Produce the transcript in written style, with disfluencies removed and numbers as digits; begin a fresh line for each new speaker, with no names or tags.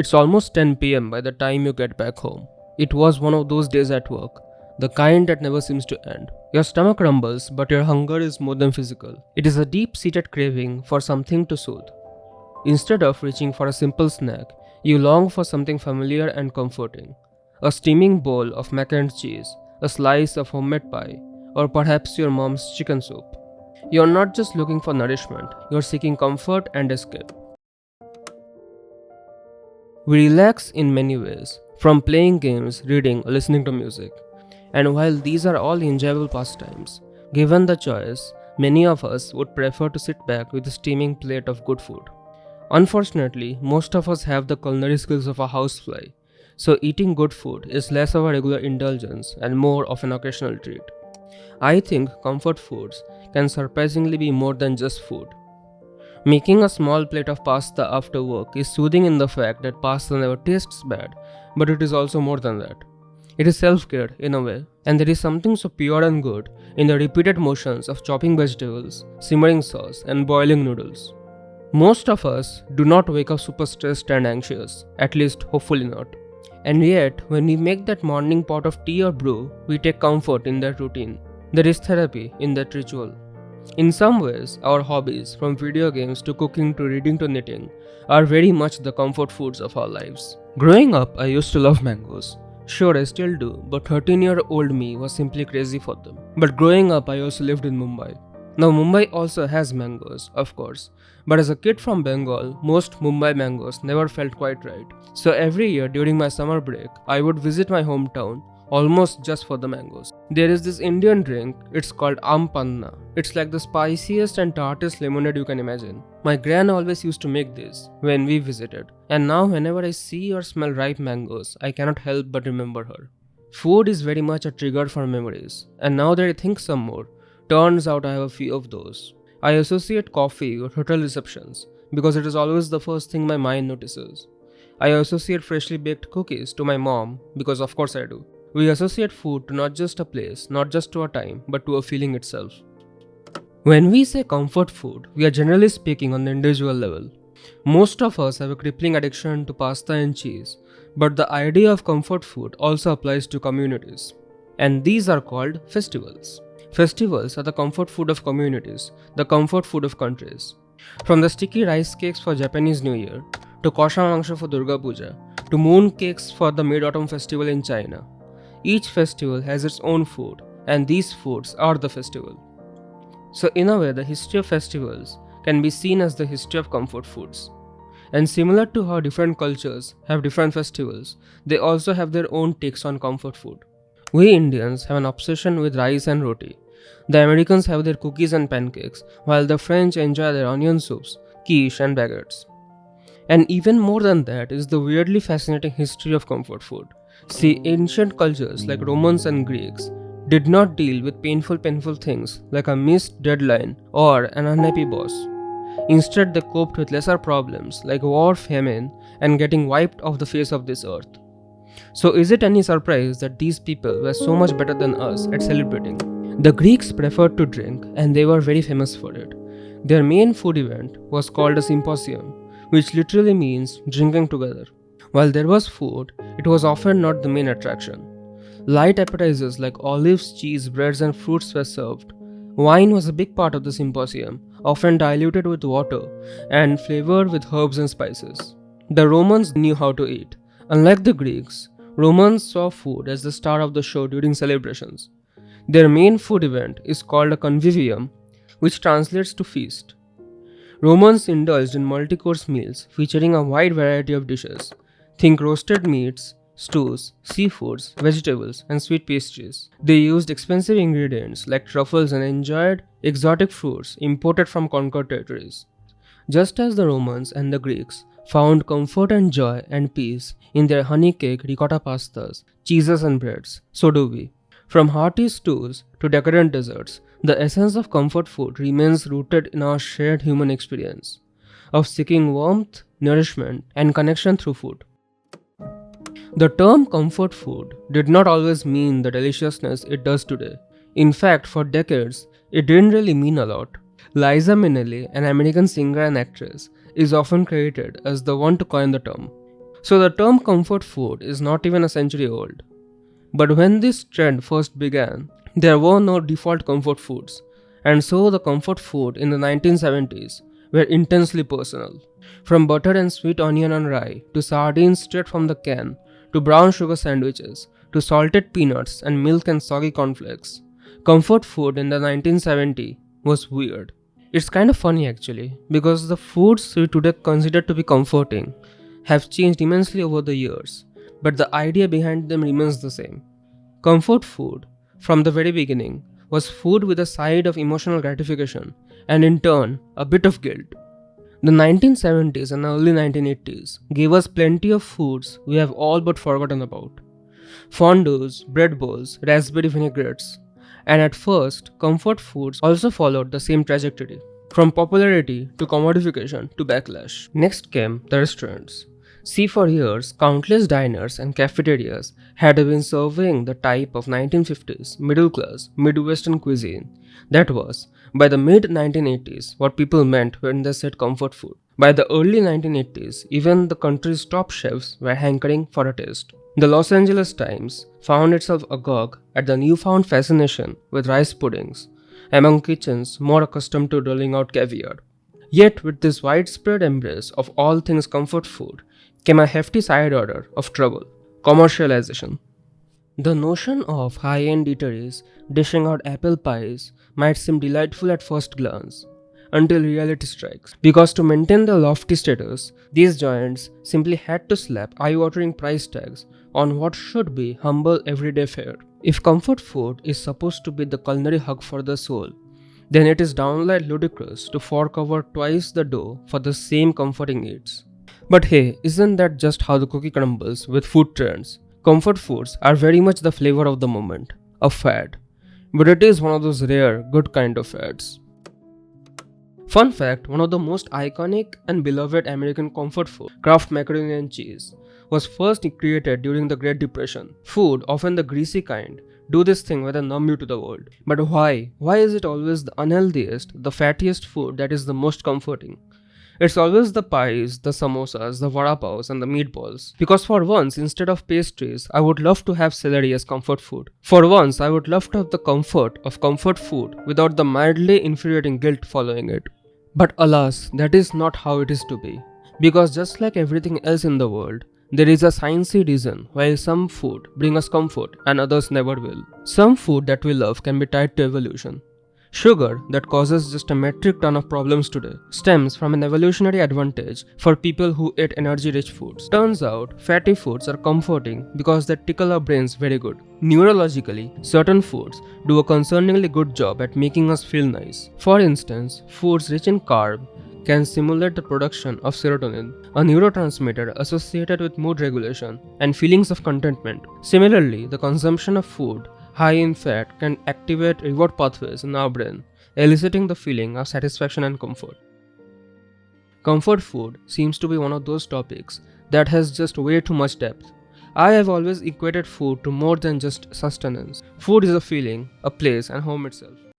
It's almost 10 p.m. by the time you get back home. It was one of those days at work, the kind that never seems to end. Your stomach rumbles, but your hunger is more than physical. It is a deep seated craving for something to soothe. Instead of reaching for a simple snack, you long for something familiar and comforting. A steaming bowl of mac and cheese, a slice of homemade pie, or perhaps your mom's chicken soup. You're not just looking for nourishment, you're seeking comfort and escape. We relax in many ways, from playing games, reading, or listening to music. And while these are all enjoyable pastimes, given the choice, many of us would prefer to sit back with a steaming plate of good food. Unfortunately, most of us have the culinary skills of a housefly, so eating good food is less of a regular indulgence and more of an occasional treat. I think comfort foods can surprisingly be more than just food. Making a small plate of pasta after work is soothing in the fact that pasta never tastes bad, but it is also more than that. It is self-care in a way, and there is something so pure and good in the repeated motions of chopping vegetables, simmering sauce, and boiling noodles. Most of us do not wake up super stressed and anxious, at least hopefully not. And yet, when we make that morning pot of tea or brew, we take comfort in that routine. There is therapy in that ritual. In some ways, our hobbies, from video games to cooking to reading to knitting, are very much the comfort foods of our lives. Growing up, I used to love mangoes. Sure, I still do, but 13-year-old me was simply crazy for them. But growing up, I also lived in Mumbai. Now, Mumbai also has mangoes, of course, but as a kid from Bengal, most Mumbai mangoes never felt quite right. So every year during my summer break, I would visit my hometown almost just for the mangoes. There is this Indian drink, it's called Ampanna. It's like the spiciest and tartest lemonade you can imagine. My gran always used to make this when we visited, and now whenever I see or smell ripe mangoes, I cannot help but remember her. Food is very much a trigger for memories, and now that I think some more, turns out I have a few of those. I associate coffee with hotel receptions because it is always the first thing my mind notices. I associate freshly baked cookies to my mom because of course I do. We associate food to not just a place, not just to a time, but to a feeling itself. When we say comfort food, we are generally speaking on the individual level. Most of us have a crippling addiction to pasta and cheese, but the idea of comfort food also applies to communities. And these are called festivals. Festivals are the comfort food of communities, the comfort food of countries. From the sticky rice cakes for Japanese New Year, to kosha mangsho for Durga Puja, to moon cakes for the Mid-Autumn Festival in China. Each festival has its own food, and these foods are the festival. So in a way, the history of festivals can be seen as the history of comfort foods. And similar to how different cultures have different festivals, they also have their own takes on comfort food. We Indians have an obsession with rice and roti. The Americans have their cookies and pancakes, while the French enjoy their onion soups, quiche and baguettes. And even more than that is the weirdly fascinating history of comfort food. See, ancient cultures like Romans and Greeks did not deal with painful things like a missed deadline or an unhappy boss. Instead, they coped with lesser problems like war, famine, and getting wiped off the face of this earth. So is it any surprise that these people were so much better than us at celebrating? The Greeks preferred to drink, and they were very famous for it. Their main food event was called a symposium, which literally means drinking together. While there was food, it was often not the main attraction. Light appetizers like olives, cheese, breads, and fruits were served. Wine was a big part of the symposium, often diluted with water and flavored with herbs and spices. The Romans knew how to eat. Unlike the Greeks, Romans saw food as the star of the show during celebrations. Their main food event is called a convivium, which translates to feast. Romans indulged in multi-course meals featuring a wide variety of dishes. Think roasted meats, stews, seafoods, vegetables, and sweet pastries. They used expensive ingredients like truffles and enjoyed exotic fruits imported from conquered territories. Just as the Romans and the Greeks found comfort and joy and peace in their honey cake, ricotta pastas, cheeses and breads, so do we. From hearty stews to decadent desserts, the essence of comfort food remains rooted in our shared human experience of seeking warmth, nourishment, and connection through food. The term comfort food did not always mean the deliciousness it does today. In fact, for decades, it didn't really mean a lot. Liza Minnelli, an American singer and actress, is often credited as the one to coin the term. So the term comfort food is not even a century old. But when this trend first began, there were no default comfort foods, and so the comfort food in the 1970s were intensely personal. From butter and sweet onion on rye, to sardines straight from the can, to brown sugar sandwiches, to salted peanuts and milk and soggy cornflakes. Comfort food in the 1970s was weird. It's kind of funny actually, because the foods we today consider to be comforting have changed immensely over the years, but the idea behind them remains the same. Comfort food, from the very beginning, was food with a side of emotional gratification and in turn, a bit of guilt. The 1970s and early 1980s gave us plenty of foods we have all but forgotten about. Fondues, bread bowls, raspberry vinaigrettes, and at first, comfort foods also followed the same trajectory, from popularity to commodification to backlash. Next came the restaurants. See, for years, countless diners and cafeterias had been serving the type of 1950s middle class Midwestern cuisine that was, by the mid 1980s, what people meant when they said comfort food. By the early 1980s, even the country's top chefs were hankering for a taste. The Los Angeles Times found itself agog at the newfound fascination with rice puddings among kitchens more accustomed to rolling out caviar. Yet, with this widespread embrace of all things comfort food, came a hefty side order of trouble: commercialization. The notion of high-end eateries dishing out apple pies might seem delightful at first glance, until reality strikes. Because to maintain their lofty status, these giants simply had to slap eye-watering price tags on what should be humble everyday fare. If comfort food is supposed to be the culinary hug for the soul, then it is downright ludicrous to fork over twice the dough for the same comforting eats. But hey, isn't that just how the cookie crumbles with food trends? Comfort foods are very much the flavor of the moment, a fad. But it is one of those rare, good kind of fads. Fun fact, one of the most iconic and beloved American comfort food, Kraft macaroni and cheese, was first created during the Great Depression. Food, often the greasy kind, do this thing where they numb you to the world. But why? Why is it always the unhealthiest, the fattiest food that is the most comforting? It's always the pies, the samosas, the vada paos, and the meatballs. Because for once, instead of pastries, I would love to have celery as comfort food. For once, I would love to have the comfort of comfort food without the mildly infuriating guilt following it. But alas, that is not how it is to be. Because just like everything else in the world, there is a sciencey reason why some food bring us comfort and others never will. Some food that we love can be tied to evolution. Sugar, that causes just a metric ton of problems today, stems from an evolutionary advantage for people who ate energy-rich foods. Turns out, fatty foods are comforting because they tickle our brains very good. Neurologically, certain foods do a concerningly good job at making us feel nice. For instance, foods rich in carb can stimulate the production of serotonin, a neurotransmitter associated with mood regulation and feelings of contentment. Similarly, the consumption of food high in fat can activate reward pathways in our brain, eliciting the feeling of satisfaction and comfort. Comfort food seems to be one of those topics that has just way too much depth. I have always equated food to more than just sustenance. Food is a feeling, a place, and home itself.